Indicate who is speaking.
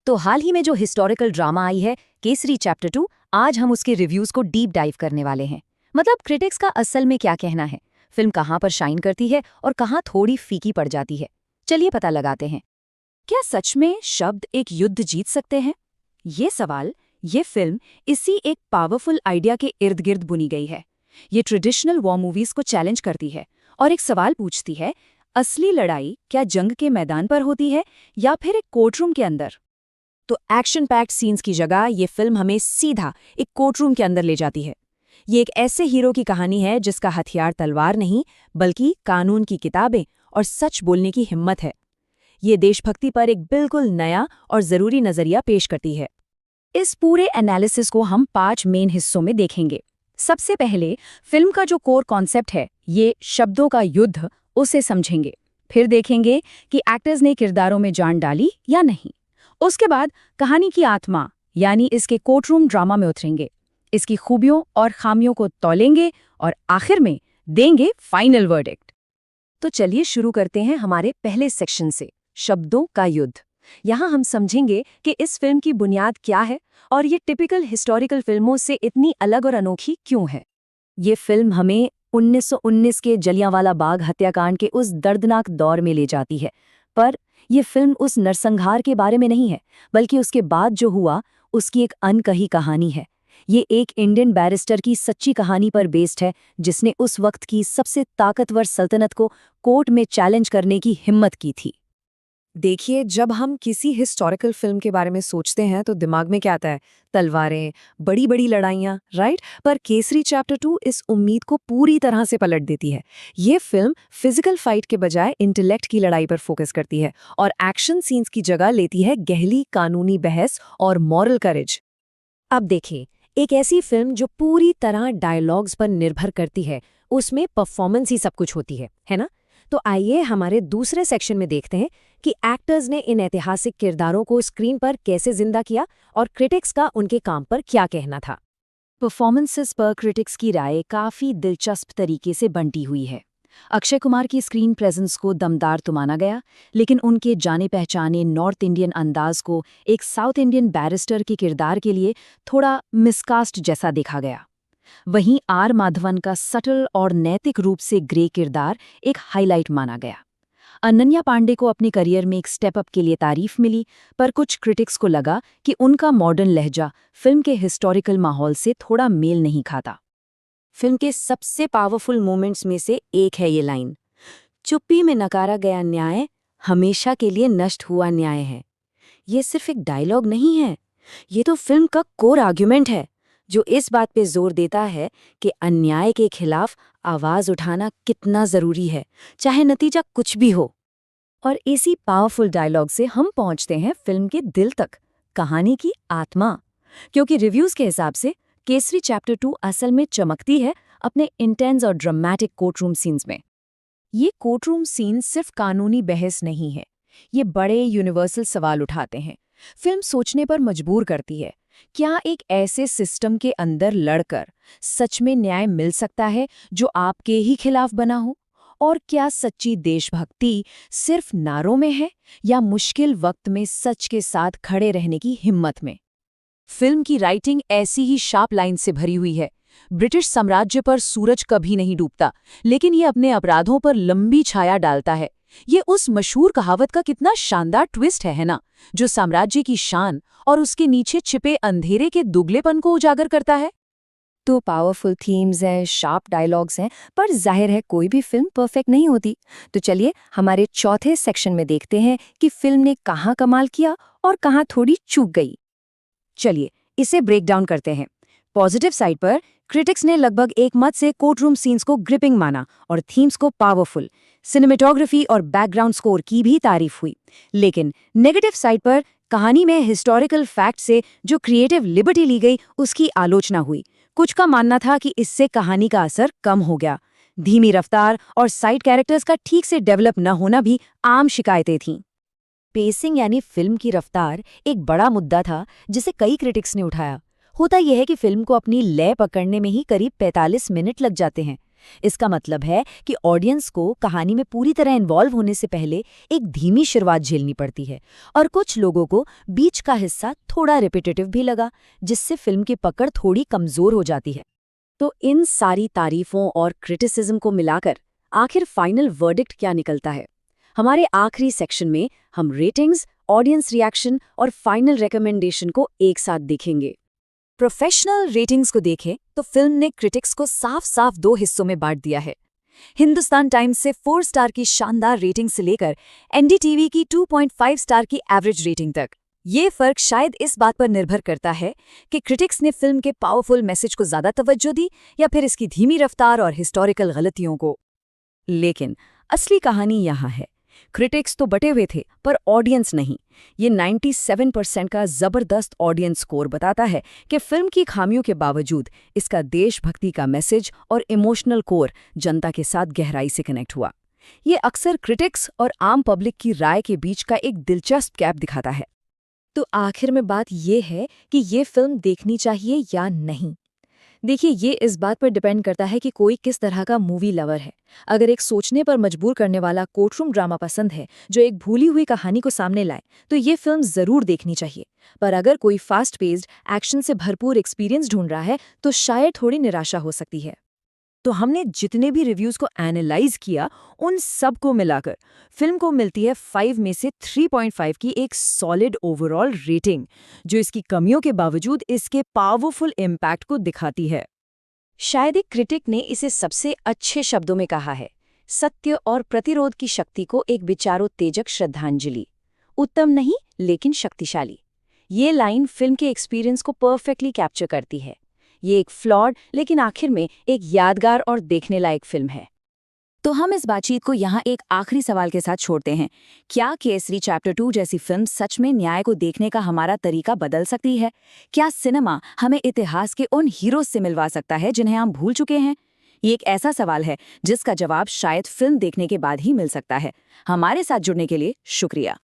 Speaker 1: तो हाल ही में जो हिस्टोरिकल ड्रामा आई है केसरी चैप्टर 2, आज हम उसके रिव्यूज को डीप डाइव करने वाले हैं। मतलब क्रिटिक्स का असल में क्या कहना है, फिल्म कहाँ पर शाइन करती है और कहाँ थोड़ी फीकी पड़ जाती है। चलिए पता लगाते हैं। क्या सच में शब्द एक युद्ध जीत सकते हैं? ये फिल्म इसी एक पावरफुल आइडिया के इर्द गिर्द बुनी गई है। ये ट्रेडिशनल वॉर मूवीज को चैलेंज करती है और एक सवाल पूछती है, असली लड़ाई क्या जंग के मैदान पर होती है या फिर एक कोर्टरूम के अंदर? तो एक्शन पैक्ड सीन्स की जगह ये फिल्म हमें सीधा एक कोर्टरूम के अंदर ले जाती है। ये एक ऐसे हीरो की कहानी है जिसका हथियार तलवार नहीं बल्कि कानून की किताबें और सच बोलने की हिम्मत है। ये देशभक्ति पर एक बिल्कुल नया और ज़रूरी नज़रिया पेश करती है। इस पूरे एनालिसिस को हम 5 मेन हिस्सों में देखेंगे। सबसे पहले फिल्म का जो कोर कॉन्सेप्ट है, ये शब्दों का युद्ध, उसे समझेंगे। फिर देखेंगे कि एक्टर्स ने किरदारों में जान डाली या नहीं। उसके बाद कहानी की आत्मा यानी इसके कोर्टरूम ड्रामा में उतरेंगे, इसकी खूबियों और खामियों को तौलेंगे और आखिर में देंगे फाइनल वर्डिक्ट। तो चलिए शुरू करते हैं हमारे पहले सेक्शन से, शब्दों का युद्ध। यहाँ हम समझेंगे कि इस फिल्म की बुनियाद क्या है और ये टिपिकल हिस्टोरिकल फिल्मों से इतनी अलग और अनोखी क्यों है। ये फिल्म हमें 1919 के जलियांवाला बाग हत्याकांड के उस दर्दनाक दौर में ले जाती है, पर यह फिल्म उस नरसंहार के बारे में नहीं है, बल्कि उसके बाद जो हुआ उसकी एक अनकही कहानी है। ये एक इंडियन बैरिस्टर की सच्ची कहानी पर बेस्ड है, जिसने उस वक्त की सबसे ताकतवर सल्तनत को कोर्ट में चैलेंज करने की हिम्मत की थी।
Speaker 2: देखिए, जब हम किसी हिस्टोरिकल फिल्म के बारे में सोचते हैं तो दिमाग में क्या आता है? तलवारें, बड़ी बड़ी लड़ाइयाँ, राइट? पर केसरी चैप्टर 2 इस उम्मीद को पूरी तरह से पलट देती है। ये फिल्म फिजिकल फाइट के बजाय इंटेलेक्ट की लड़ाई पर फोकस करती है और एक्शन सीन्स की जगह लेती है गहरी कानूनी बहस और मॉरल करेज।
Speaker 1: अब देखिए, एक ऐसी फिल्म जो पूरी तरह डायलॉग्स पर निर्भर करती है, उसमें परफॉर्मेंस ही सब कुछ होती है ना? तो आइए हमारे दूसरे सेक्शन में देखते हैं कि एक्टर्स ने इन ऐतिहासिक किरदारों को स्क्रीन पर कैसे जिंदा किया और क्रिटिक्स का उनके काम पर क्या कहना था। परफॉर्मेंसेस पर क्रिटिक्स की राय काफ़ी दिलचस्प तरीके से बंटी हुई है। अक्षय कुमार की स्क्रीन प्रेजेंस को दमदार तो माना गया, लेकिन उनके जाने पहचाने नॉर्थ इंडियन अंदाज को एक साउथ इंडियन बैरिस्टर के किरदार के लिए थोड़ा मिसकास्ट जैसा देखा गया। वहीं आर माधवन का सटल और नैतिक रूप से ग्रे किरदार एक हाईलाइट माना गया। अनन्या पांडे को अपने करियर में एक स्टेप अप के लिए तारीफ मिली, पर कुछ क्रिटिक्स को लगा कि उनका मॉडर्न लहजा फिल्म के हिस्टोरिकल माहौल से थोड़ा मेल नहीं खाता। फिल्म के सबसे पावरफुल मोमेंट्स में से एक है ये लाइन, चुप्पी में नकारा गया न्याय हमेशा के लिए नष्ट हुआ न्याय है। ये सिर्फ एक डायलॉग नहीं है, ये तो फिल्म का कोर आर्ग्यूमेंट है, जो इस बात पे जोर देता है कि अन्याय के खिलाफ आवाज उठाना कितना जरूरी है, चाहे नतीजा कुछ भी हो। और इसी पावरफुल डायलॉग से हम पहुंचते हैं फिल्म के दिल तक, कहानी की आत्मा। क्योंकि रिव्यूज के हिसाब से केसरी चैप्टर 2 असल में चमकती है अपने इंटेंस और ड्रामेटिक कोर्टरूम सीन्स में। ये कोर्टरूम सीन्स सिर्फ कानूनी बहस नहीं है, ये बड़े यूनिवर्सल सवाल उठाते हैं। फिल्म सोचने पर मजबूर करती है, क्या एक ऐसे सिस्टम के अंदर लड़कर सच में न्याय मिल सकता है जो आपके ही खिलाफ बना हो? और क्या सच्ची देशभक्ति सिर्फ नारों में है या मुश्किल वक्त में सच के साथ खड़े रहने की हिम्मत में? फिल्म की राइटिंग ऐसी ही शार्प लाइन से भरी हुई है। ब्रिटिश साम्राज्य पर सूरज कभी नहीं डूबता, लेकिन ये अपने अपराधों पर लंबी छाया डालता है। ये उस मशहूर कहावत का कितना शानदार ट्विस्ट है ना, जो साम्राज्य की शान और उसके नीचे छिपे अंधेरे के दुगलेपन को उजागर करता है। तो पावरफुल थीम्स हैं, शार्प डायलॉग्स हैं, पर जाहिर है कोई भी फिल्म परफेक्ट नहीं होती। तो चलिए हमारे चौथे सेक्शन में देखते हैं कि फिल्म ने कहाँ कमाल किया और कहाँ थोड़ी चूक गई। चलिए इसे ब्रेक डाउन करते हैं। पॉजिटिव साइड पर क्रिटिक्स ने लगभग एक मत से कोर्टरूम सीन्स को ग्रिपिंग माना और थीम्स को पावरफुल, सिनेमेटोग्राफी और बैकग्राउंड स्कोर की भी तारीफ हुई। लेकिन नेगेटिव साइड पर कहानी में हिस्टोरिकल फैक्ट से जो क्रिएटिव लिबर्टी ली गई उसकी आलोचना हुई। कुछ का मानना था कि इससे कहानी का असर कम हो गया। धीमी रफ्तार और साइड कैरेक्टर्स का ठीक से डेवलप न होना भी आम शिकायतें थीं। पेसिंग यानी फिल्म की रफ्तार एक बड़ा मुद्दा था जिसे कई क्रिटिक्स ने उठाया। होता यह है कि फिल्म को अपनी लय पकड़ने में ही करीब 45 मिनट लग जाते हैं,
Speaker 3: इसका मतलब है कि ऑडियंस को कहानी में पूरी तरह इन्वॉल्व होने से पहले एक धीमी शुरुआत झेलनी पड़ती है, और कुछ लोगों को बीच का हिस्सा थोड़ा रिपीटेटिव भी लगा, जिससे फिल्म की पकड़ थोड़ी कमजोर हो जाती है।
Speaker 1: तो इन सारी तारीफों और क्रिटिसिज्म को मिलाकर आखिर फाइनल वर्डिक्ट क्या निकलता है? हमारे आखिरी सेक्शन में हम रेटिंग्स, ऑडियंस रिएक्शन और फाइनल रिकमेंडेशन को एक साथ देखेंगे।
Speaker 3: प्रोफेशनल रेटिंग्स को देखें तो फिल्म ने क्रिटिक्स को साफ साफ 2 हिस्सों में बांट दिया है। हिंदुस्तान टाइम्स से 4 स्टार की शानदार रेटिंग से लेकर एनडीटीवी की 2.5 स्टार की एवरेज रेटिंग तक। ये फर्क शायद इस बात पर निर्भर करता है कि क्रिटिक्स ने फिल्म के पावरफुल मैसेज को ज्यादा तवज्जो दी या फिर इसकी धीमी रफ्तार और हिस्टोरिकल गलतियों को।
Speaker 2: लेकिन असली कहानी यहाँ है, क्रिटिक्स तो बटे हुए थे पर ऑडियंस नहीं। ये 97% का जबरदस्त ऑडियंस स्कोर बताता है कि फिल्म की खामियों के बावजूद इसका देशभक्ति का मैसेज और इमोशनल कोर जनता के साथ गहराई से कनेक्ट हुआ। ये अक्सर क्रिटिक्स और आम पब्लिक की राय के बीच का एक दिलचस्प गैप दिखाता है।
Speaker 3: तो आखिर में बात ये है कि ये फिल्म देखनी चाहिए या नहीं। देखिए, ये इस बात पर डिपेंड करता है कि कोई किस तरह का मूवी लवर है। अगर एक सोचने पर मजबूर करने वाला कोर्टरूम ड्रामा पसंद है जो एक भूली हुई कहानी को सामने लाए, तो ये फिल्म जरूर देखनी चाहिए। पर अगर कोई फास्ट पेस्ड एक्शन से भरपूर एक्सपीरियंस ढूंढ रहा है तो शायद थोड़ी निराशा हो सकती है।
Speaker 2: तो हमने जितने भी रिव्यूज को एनालाइज किया, उन सब को मिलाकर फिल्म को मिलती है 5 में से 3.5 की एक सॉलिड ओवरऑल रेटिंग, जो इसकी कमियों के बावजूद इसके पावरफुल इम्पैक्ट को दिखाती है।
Speaker 1: शायद एक क्रिटिक ने इसे सबसे अच्छे शब्दों में कहा है, सत्य और प्रतिरोध की शक्ति को एक विचारोत्तेजक श्रद्धांजलि। उत्तम नहीं, लेकिन शक्तिशाली। ये लाइन फिल्म के एक्सपीरियंस को परफेक्टली कैप्चर करती है। ये एक फ्लॉड लेकिन आखिर में एक यादगार और देखने लायक फिल्म है।
Speaker 3: तो हम इस बातचीत को यहाँ एक आखिरी सवाल के साथ छोड़ते हैं। क्या केसरी चैप्टर 2 जैसी फिल्म सच में न्याय को देखने का हमारा तरीका बदल सकती है? क्या सिनेमा हमें इतिहास के उन हीरोज से मिलवा सकता है जिन्हें हम भूल चुके हैं? ये एक ऐसा सवाल है जिसका जवाब शायद फिल्म देखने के बाद ही मिल सकता है। हमारे साथ जुड़ने के लिए शुक्रिया।